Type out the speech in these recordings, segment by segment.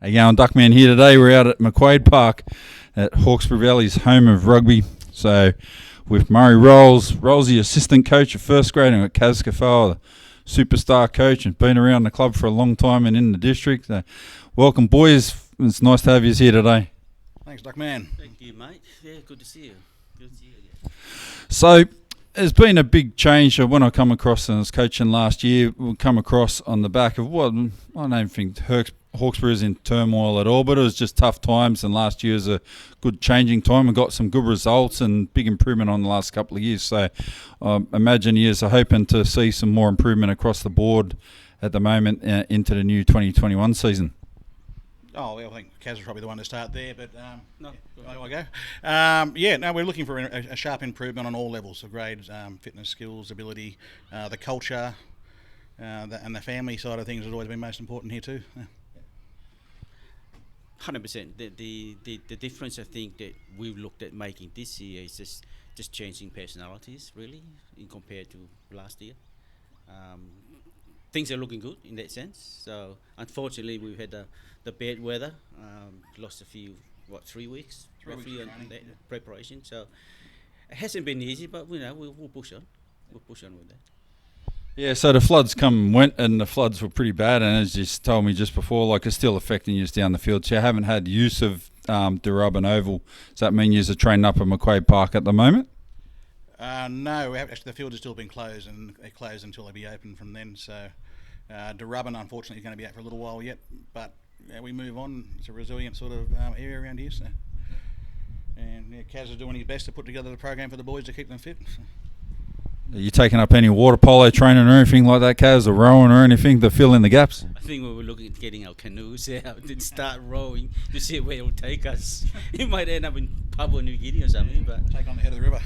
How you going, Duckman? Here today. We're out at McQuaid Park at Hawkesbury Valley's home of rugby. So with Murray Rollsy, assistant coach of first grade, and Kas Kafoa, the superstar coach, and been around the club for a long time and in the district. So welcome, boys. It's nice to have you here today. Thanks, Duckman. Thank you, mate. Yeah, good to see you. Good to see you again. So there's been a big change. When I come across and I was coaching last year, we come across on the back of what I don't think Hawkesbury is in turmoil at all, but it was just tough times, and last year was a good changing time and got some good results and big improvement on the last couple of years. So I imagine you are hoping to see some more improvement across the board at the moment into the new 2021 season. Oh, well, I think Kaz is probably the one to start there, but No, I go. We're looking for a sharp improvement on all levels of grades, fitness, skills, ability, the culture, and the family side of things has always been most important here too. 100%. The difference I think that we've looked at making this year is just changing personalities, really, in compared to last year. Things are looking good in that sense. So unfortunately, we've had the bad weather. Lost a few, 3 weeks roughly on that preparation. So it hasn't been easy, but we'll push on. We'll push on with that. Yeah, so the floods come and went, and the floods were pretty bad, and as you told me just before, like it's still affecting you down the field. So you haven't had use of Darubin Oval. Does that mean you're training up at McQuaid Park at the moment? No, actually the field has still been closed, and it closed until they be open from then. So Darubin, unfortunately, is going to be out for a little while yet, but we move on. It's a resilient sort of area around here. So. And Kaz is doing his best to put together the program for the boys to keep them fit. So. Are you taking up any water polo training or anything like that, Kaz, or rowing or anything to fill in the gaps? I think we were looking at getting our canoes out and start rowing to see where it will take us. It might end up in Papua New Guinea or something. But take on the head of the river.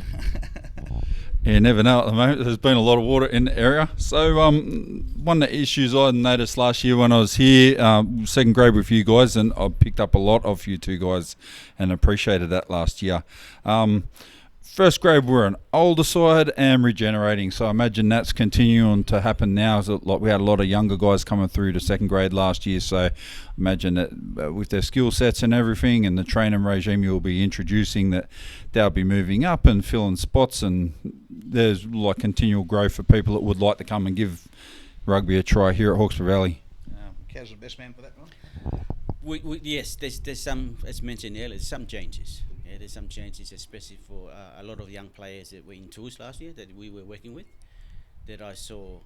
You never know at the moment. There's been a lot of water in the area. So one of the issues I noticed last year when I was here, second grade with you guys, and I picked up a lot of you two guys and appreciated that last year. First grade, we're an older side and regenerating, so I imagine that's continuing to happen now. We had a lot of younger guys coming through to second grade last year, so imagine that with their skill sets and everything and the training regime you'll be introducing, that they'll be moving up and filling spots, and there's like continual growth for people that would like to come and give rugby a try here at Hawkesbury Valley. Kaz is the best man for that one? Yes, there's some, as mentioned earlier, there's some changes. Yeah, there's some changes, especially for a lot of young players that were in tours last year that we were working with, that I saw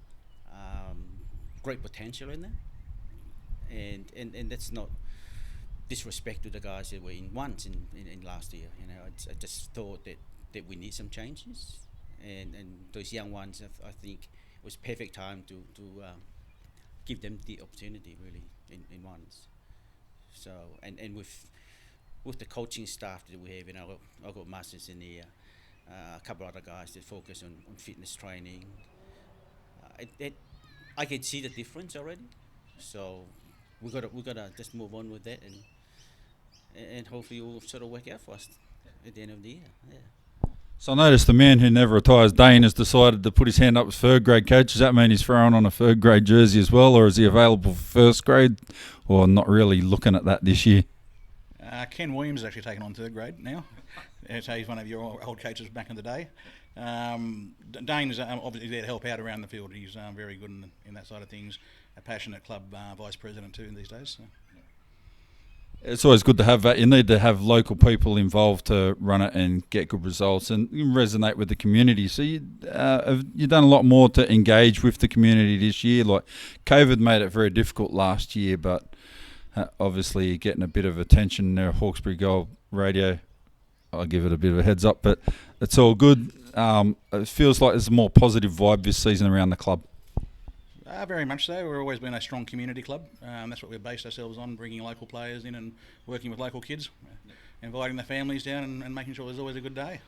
great potential in them. And that's not disrespect to the guys that were in ones in last year. I just thought that we need some changes, and those young ones, I think it was perfect time to give them the opportunity really in ones. So and with the coaching staff that we have, I've got masters in here, a couple of other guys that focus on fitness training. I can see the difference already, so we gotta just move on with that, and hopefully it will sort of work out for us at the end of the year. Yeah. So I noticed the man who never retires, Dane, has decided to put his hand up as third grade coach. Does that mean he's throwing on a third grade jersey as well, or is he available for first grade, or not really looking at that this year? Ken Williams has actually taken on third grade now. So he's one of your old coaches back in the day. Dane is obviously there to help out around the field. He's very good in that side of things. A passionate club vice president too in these days. So. It's always good to have that. You need to have local people involved to run it and get good results and resonate with the community. So you've done a lot more to engage with the community this year. Like COVID made it very difficult last year, but obviously getting a bit of attention there, Hawkesbury Gold Radio. I'll give it a bit of a heads up, but it's all good. It feels like there's a more positive vibe this season around the club. Very much so. We've always been a strong community club. That's what we've based ourselves on, bringing local players in and working with local kids, inviting the families down and making sure there's always a good day.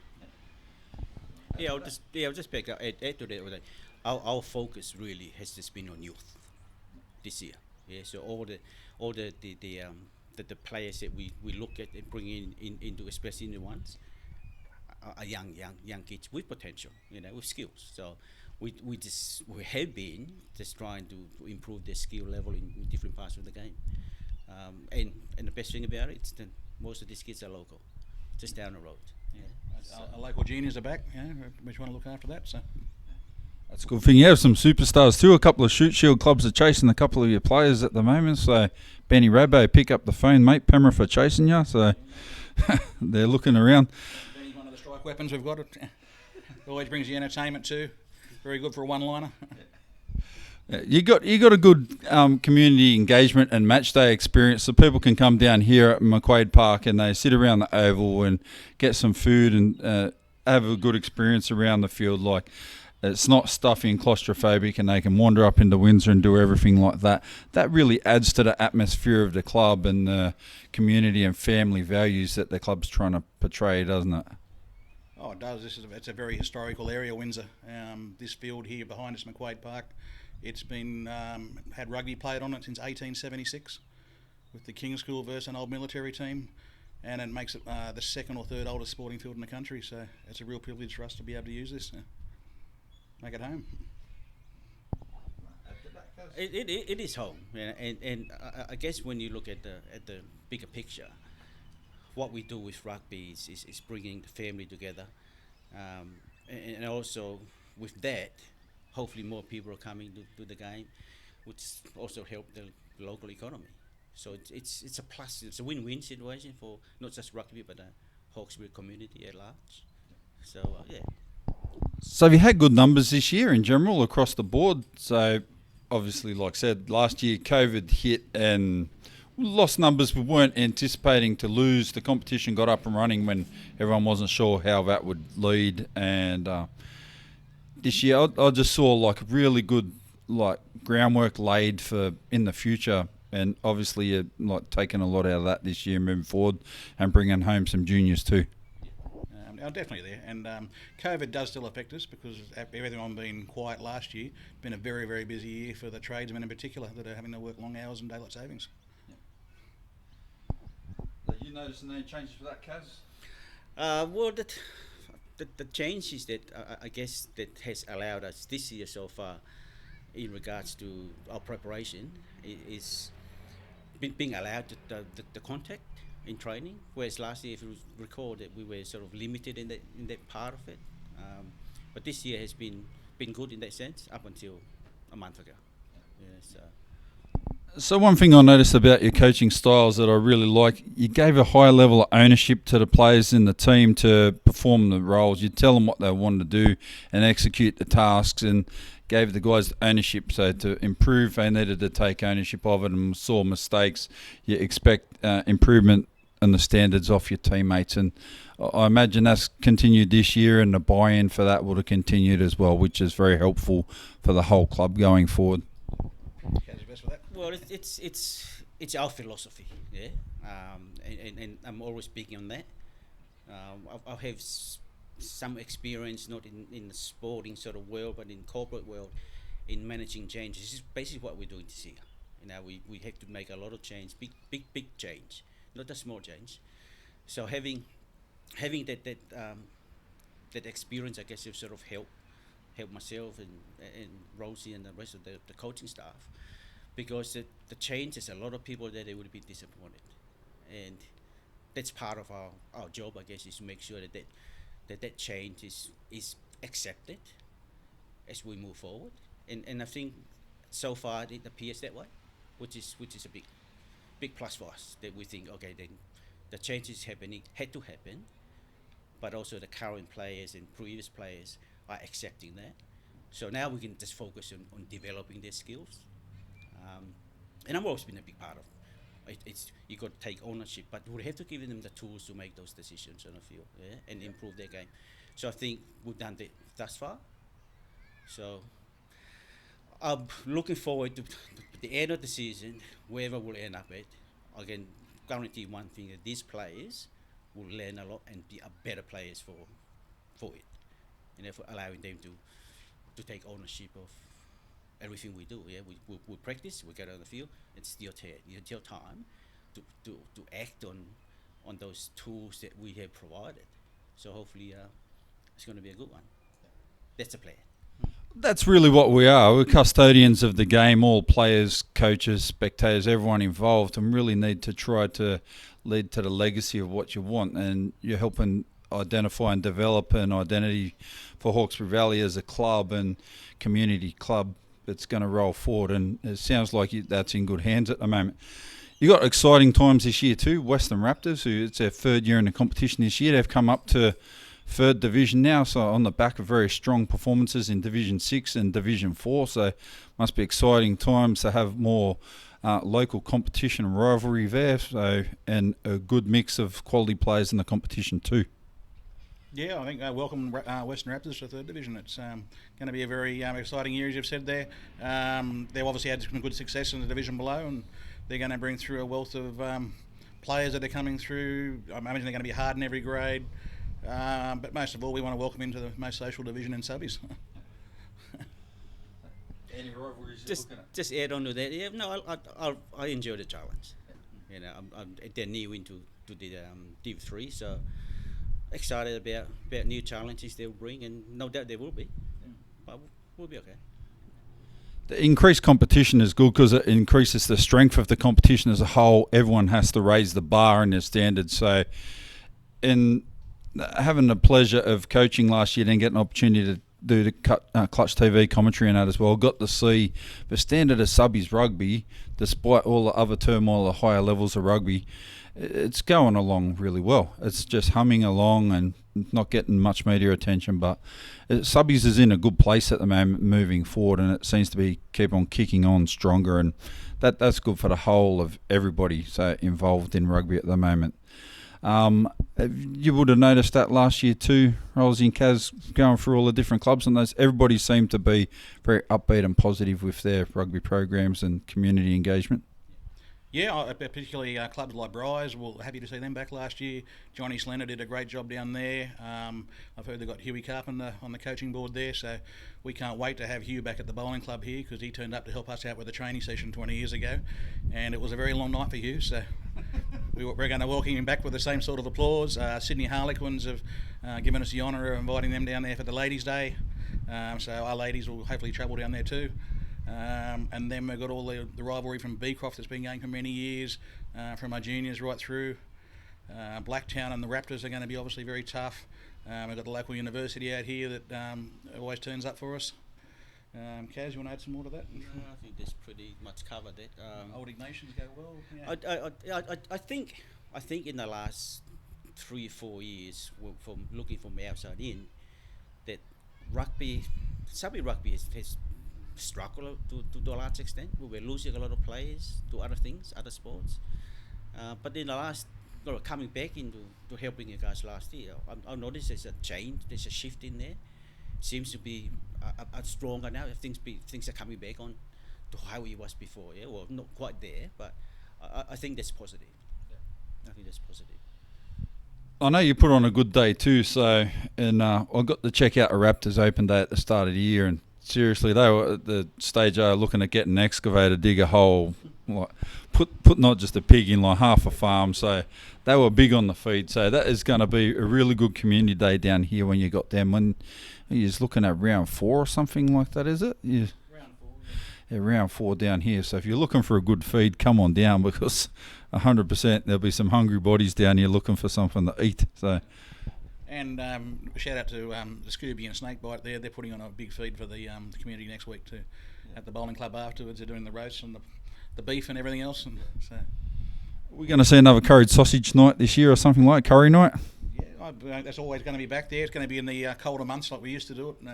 I'll just back up, add to that. Our focus really has just been on youth this year. Yeah, so all the players that we look at and bring into, especially in the ones, are young kids with potential, with skills. So we have been just trying to improve their skill level in different parts of the game. And the best thing about it is that most of these kids are local, just down the road. Yeah. Our local juniors are back. We trying to look after that. So That's a good thing. You have some superstars too. A couple of shoot shield clubs are chasing a couple of your players at the moment. So Benny Rabbo, pick up the phone, mate. Penrith are chasing you. So they're looking around. Benny's one of the strike weapons we've got. It always brings you entertainment too. Very good for a one-liner. Yeah, you got a good community engagement and match day experience, so people can come down here at McQuaid Park and they sit around the oval and get some food and have a good experience around the field. Like, it's not stuffy and claustrophobic, and they can wander up into Windsor and do everything like that. That really adds to the atmosphere of the club and the community and family values that the club's trying to portray, doesn't it? Oh, it does. It's a very historical area, Windsor. This field here behind us, McQuaid Park, it's been had rugby played on it since 1876 with the King's School versus an old military team, and it makes it the second or third oldest sporting field in the country. So it's a real privilege for us to be able to use this, make it home. It is home, and I guess when you look at the bigger picture, what we do with rugby is bringing the family together, and also with that, hopefully more people are coming to the game, which also help the local economy. So it's a plus. It's a win-win situation for not just rugby but the Hawkesbury community at large. So yeah. So have you had good numbers this year in general across the board? So obviously, like I said, last year COVID hit and lost numbers we weren't anticipating to lose. The competition got up and running when everyone wasn't sure how that would lead, and this year I just saw like really good like groundwork laid for in the future, and obviously you're like taking a lot out of that this year moving forward and bringing home some juniors too. Definitely there, and COVID does still affect us because everyone being quiet last year. It's been a very, very busy year for the tradesmen in particular that are having to work long hours and daylight savings. Are you noticing any changes for that, Kas? Well, the changes that I guess that has allowed us this year so far, in regards to our preparation, is being allowed the contact in training, whereas last year, if you recall, that we were sort of limited in that part of it. But this year has been good in that sense up until a month ago. Yeah, So one thing I noticed about your coaching styles that I really like, you gave a high level of ownership to the players in the team to perform the roles. You tell them what they wanted to do and execute the tasks, and gave the guys ownership. So to improve, they needed to take ownership of it, and saw mistakes. You expect improvement and the standards off your teammates, and I imagine that's continued this year, and the buy-in for that would have continued as well, which is very helpful for the whole club going forward. well, it's our philosophy, yeah, and I'm always speaking on that. I have some experience, not in the sporting sort of world, but in corporate world, in managing change. This is basically what we're doing this year. We have to make a lot of change, big change, not a small change. So having that experience, I guess, have sort of helped myself and Rollsy and the rest of the coaching staff, because the change is a lot of people that they would be disappointed, and that's part of our job, I guess, is to make sure that change is accepted as we move forward, and I think so far it appears that way, which is a big plus for us, that we think, okay, then the changes had to happen, but also the current players and previous players are accepting that. So now we can just focus on developing their skills, and I've always been a big part of it. It's you got to take ownership, but we have to give them the tools to make those decisions on the field, yeah, and improve their game. So I think we've done that thus far. So I'm looking forward to the end of the season, wherever we'll end up at. I can guarantee one thing, that these players will learn a lot and be better players for it, and therefore allowing them to take ownership of everything we do. Yeah, we practice, we get on the field. It's your time to act on those tools that we have provided. So hopefully it's going to be a good one. That's the plan. That's really what we are. We're custodians of the game, all players, coaches, spectators, everyone involved, and really need to try to lead to the legacy of what you want. And you're helping identify and develop an identity for Hawkesbury Valley as a club and community club that's going to roll forward. And it sounds like that's in good hands at the moment. You got exciting times this year too. Western Raptors, who it's their third year in the competition this year, they've come up to third division now, so on the back of very strong performances in Division 6 and Division 4, so must be exciting times to have more local competition and rivalry there, so and a good mix of quality players in the competition too. Yeah, I think welcome Western Raptors to third division. It's going to be a very exciting year, as you've said there. They've obviously had some good success in the division below, and they're going to bring through a wealth of players that are coming through. I imagine they're going to be hard in every grade. But most of all, we want to welcome him to the most social division in subbies. Any rivalries Just add on to that. Yeah, no, I enjoy the challenge. You know, they're new into the Div 3, so excited about new challenges they'll bring, and no doubt there will be. But we'll be okay. The increased competition is good because it increases the strength of the competition as a whole. Everyone has to raise the bar and their standards. So, in having the pleasure of coaching last year, then getting an opportunity to do the Clutch TV commentary and that as well, got to see the standard of subbies rugby, despite all the other turmoil, the higher levels of rugby, it's going along really well. It's just humming along and not getting much media attention, but subbies is in a good place at the moment moving forward, and it seems to be keep on kicking on stronger, and that's good for the whole of everybody so involved in rugby at the moment. You would have noticed that last year too, Rollsy and Kas, going through all the different clubs, and everybody seemed to be very upbeat and positive with their rugby programs and community engagement. Yeah, particularly clubs like Bryce. Well, happy to see them back last year. Johnny Slender did a great job down there. I've heard they've got Huey Carpenter on the coaching board there, so we can't wait to have Hugh back at the bowling club here, because he turned up to help us out with a training session 20 years ago, and it was a very long night for Hugh, so we're going to welcome him back with the same sort of applause. Sydney Harlequins have given us the honour of inviting them down there for the Ladies' Day, so our ladies will hopefully travel down there too. And then we've got all the rivalry from Beecroft that's been going for many years, from our juniors right through. Blacktown and the Raptors are going to be obviously very tough. We've got the local university out here that always turns up for us. Kas, you want to add some more to that? No, I think that's pretty much covered it. Old Ignatians go well. Yeah. I think in the last 3 or 4 years, from looking from the outside in, that subby rugby has struggled to a large extent. We were losing a lot of players to other things, other sports. But in the last, coming back into helping you guys last year, I noticed there's a change, there's a shift in there. Seems to be a stronger now. Things are coming back on to how it was before. Yeah, well, not quite there, but I think that's positive. Yeah. I think that's positive. I know you put on a good day too, so and I got to check out a Raptors Open Day at the start of the year, and seriously, they were at the stage they were looking at getting an excavator, dig a hole, like put not just a pig in, like half a farm. So they were big on the feed. So that is going to be a really good community day down here when you got them. When you're just looking at round 4 or something like that, is it? Yeah. Round 4. Yeah, round 4 down here. So if you're looking for a good feed, come on down, because 100% there'll be some hungry bodies down here looking for something to eat. So. And shout out to the Scooby and Snakebite there. They're putting on a big feed for the community next week too. At the bowling club afterwards, they're doing the roast and the beef and everything else. And so, we're going to see another curried sausage night this year or something like curry night. Yeah, that's always going to be back there. It's going to be in the colder months like we used to do it.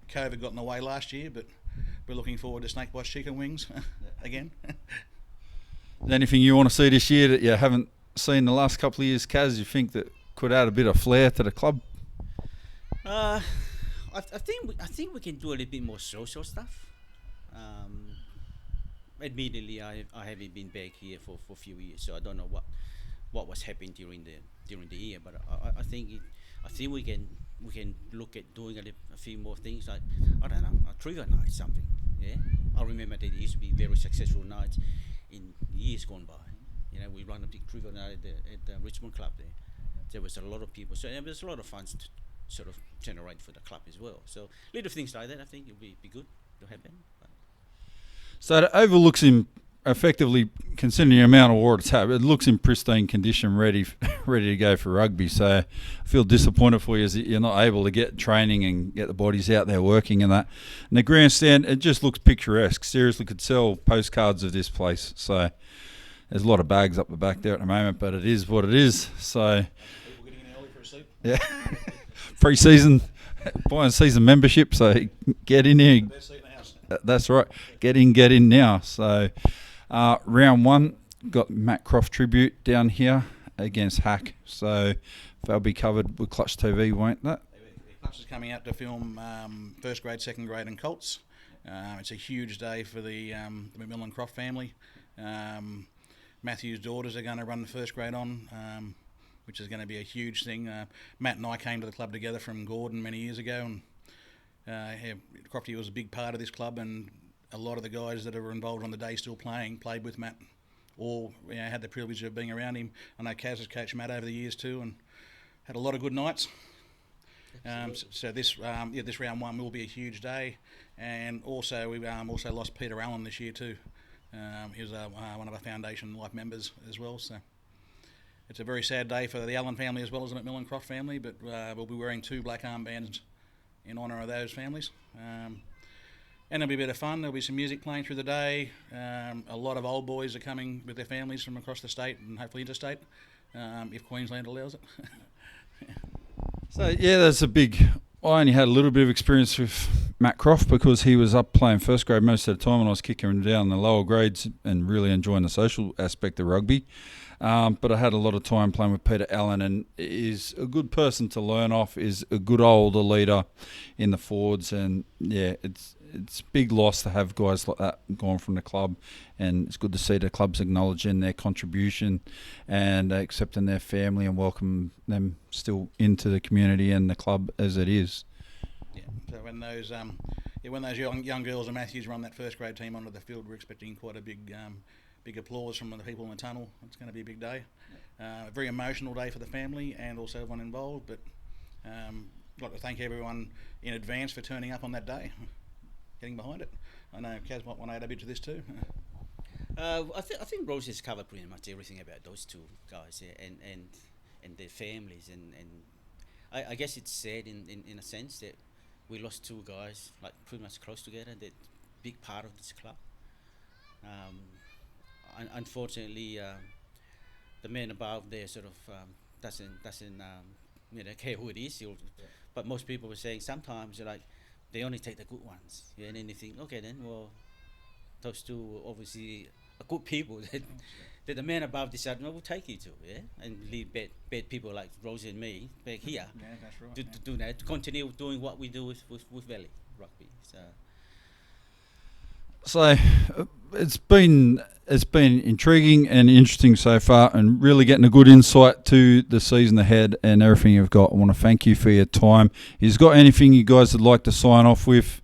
COVID got in the way last year, but we're looking forward to Snakebite chicken wings again. Is there anything you want to see this year that you haven't seen the last couple of years, Kas, you think that could add a bit of flair to the club? I think we can do a little bit more social stuff. Admittedly, I haven't been back here for a few years, so I don't know what was happening during the year. But I think we can look at doing a few more things, like, I don't know, a trivia night, something. Yeah, I remember there used to be very successful nights in years gone by. You know, we run a big trivia night at the Richmond Club there. There was a lot of people, so it was a lot of fun sort of generate for the club as well. So little things like that, I think it would be good to happen. But So it overlooks him effectively, considering the amount of water it's had. It looks in pristine condition, ready to go for rugby. So I feel disappointed for you as you're not able to get training and get the bodies out there working and that. And the grandstand, it just looks picturesque. Seriously, could sell postcards of this place. So there's a lot of bags up the back there at the moment, but it is what it is. So People getting in early for a seat. yeah, pre-season, buying season membership. So get in here. Best seat in the house. That's right. Get in now. So round one, got Matt Croft tribute down here against Hack. So they'll be covered with Clutch TV, won't that? Clutch is coming out to film first grade, second grade and Colts. It's a huge day for the McMillan Croft family. Matthew's daughters are going to run the first grade on, which is going to be a huge thing. Matt and I came to the club together from Gordon many years ago, and Crofty was a big part of this club, and a lot of the guys that are involved on the day still played with Matt, or had the privilege of being around him. I know Kaz has coached Matt over the years too, and had a lot of good nights. So this round one will be a huge day, and also we also lost Peter Allen this year too. He was one of our foundation life members as well. So it's a very sad day for the Allen family as well as the McMillan Croft family, but we'll be wearing 2 black armbands in honour of those families. And it'll be a bit of fun. There'll be some music playing through the day. A lot of old boys are coming with their families from across the state and hopefully interstate, if Queensland allows it. So yeah, that's a big. I only had a little bit of experience with Matt Croft because he was up playing first grade most of the time, and I was kicking him down in the lower grades and really enjoying the social aspect of rugby. But I had a lot of time playing with Peter Allen, and is a good person to learn off. Is a good older leader in the forwards, and yeah, it's a big loss to have guys like that gone from the club, and it's good to see the clubs acknowledging their contribution and accepting their family and welcome them still into the community and the club as it is. Yeah. So when those young girls and Matthews run that first grade team onto the field, we're expecting quite a big applause from the people in the tunnel. It's going to be a big day, a very emotional day for the family and also everyone involved. But I'd like to thank everyone in advance for turning up on that day. Getting behind it. I know Kaz might want to add a bit to this too. I think Rose has covered pretty much everything about those two guys, yeah, and their families, and I guess it's sad in a sense that we lost 2 guys like pretty much close together, that big part of this club. Unfortunately, the man above there sort of doesn't care who it is. But most people were saying sometimes like, they only take the good ones, yeah, and then they think, okay, then, well, those 2 obviously are good people that the man above decided, no, we'll take you to, yeah, and leave bad people like Rosie and me back here That's right. to do that, to continue doing what we do with Valley Rugby. So it's been intriguing and interesting so far, and really getting a good insight to the season ahead and everything you've got. I want to thank you for your time. If you've got anything you guys would like to sign off with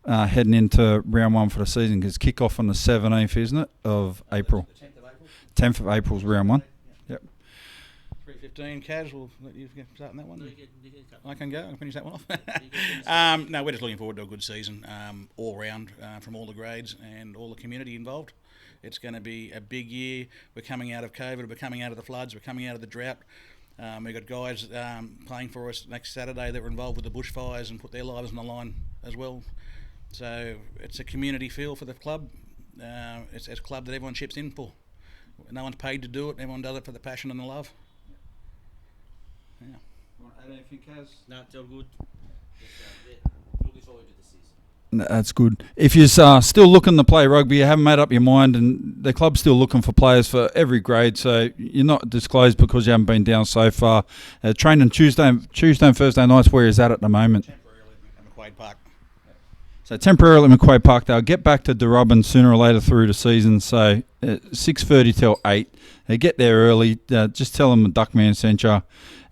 heading into round one for the season, because kick off on the 17th, isn't it, of April? The 10th of April. 10th of April is round one. Yep. 3:15. Kaz, we'll let you start on that one. I can go. I can finish that one off. No, we're just looking forward to a good season all round from all the grades and all the community involved. It's going to be a big year. We're coming out of COVID. We're coming out of the floods. We're coming out of the drought. We've got guys playing for us next Saturday that were involved with the bushfires and put their lives on the line as well. So it's a community feel for the club. It's a club that everyone chips in for. No one's paid to do it. Everyone does it for the passion and the love. Yeah. Want to add anything, Kaz? No, it's all good. Looking forward to the season. That's good. If you're still looking to play rugby, you haven't made up your mind, and the club's still looking for players for every grade, so you're not disclosed because you haven't been down so far. Training Tuesday and Thursday nights, where is that at the moment? Temporarily at McQuaid Park. So temporarily at McQuaid Park. They'll get back to Darubbin sooner or later through the season, so 6:30 till 8. They get there early. Just tell them the Duckman sent you,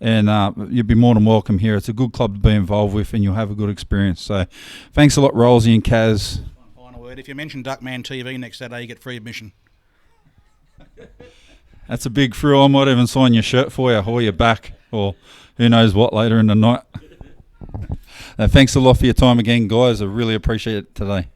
and you'll be more than welcome here. It's a good club to be involved with, and you'll have a good experience. So thanks a lot, Rollsy and Kaz. One final word. If you mention Duckman TV next Saturday, you get free admission. That's a big thrill. I might even sign your shirt for you or your back, or who knows what later in the night. Thanks a lot for your time again, guys. I really appreciate it today.